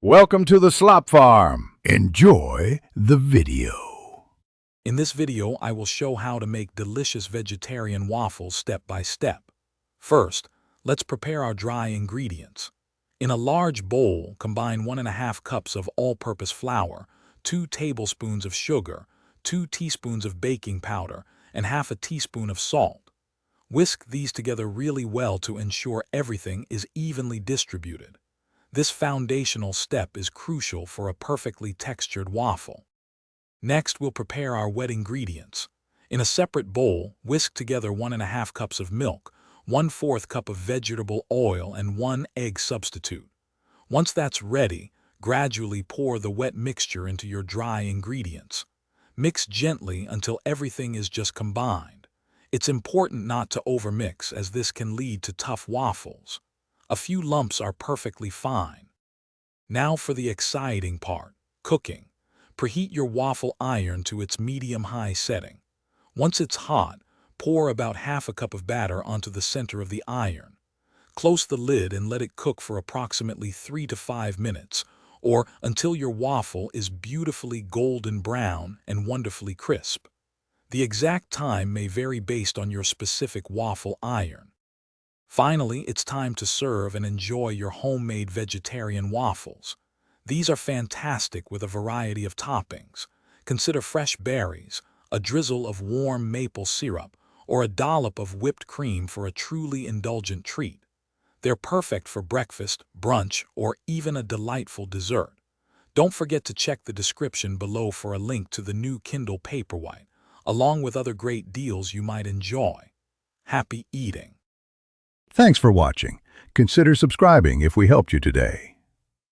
Welcome to the Slop Farm. Enjoy the video. In this video, I will show how to make delicious vegetarian waffles step by step. First, let's prepare our dry ingredients. In a large bowl, combine 1½ cups of all-purpose flour, 2 tablespoons of sugar, 2 teaspoons of baking powder, and ½ teaspoon of salt. Whisk these together really well to ensure everything is evenly distributed. This foundational step is crucial for a perfectly textured waffle. Next, we'll prepare our wet ingredients. In a separate bowl, whisk together 1½ cups of milk, 1/4 cup of vegetable oil, and 1 egg substitute. Once that's ready, gradually pour the wet mixture into your dry ingredients. Mix gently until everything is just combined. It's important not to overmix, as this can lead to tough waffles. A few lumps are perfectly fine. Now for the exciting part, cooking. Preheat your waffle iron to its medium-high setting. Once it's hot, pour about ½ cup of batter onto the center of the iron. Close the lid and let it cook for approximately 3 to 5 minutes, or until your waffle is beautifully golden brown and wonderfully crisp. The exact time may vary based on your specific waffle iron. Finally, it's time to serve and enjoy your homemade vegetarian waffles. These are fantastic with a variety of toppings. Consider fresh berries, a drizzle of warm maple syrup, or a dollop of whipped cream for a truly indulgent treat. They're perfect for breakfast, brunch, or even a delightful dessert. Don't forget to check the description below for a link to the new Kindle Paperwhite, along with other great deals you might enjoy. Happy eating! Thanks for watching. Consider subscribing if we helped you today.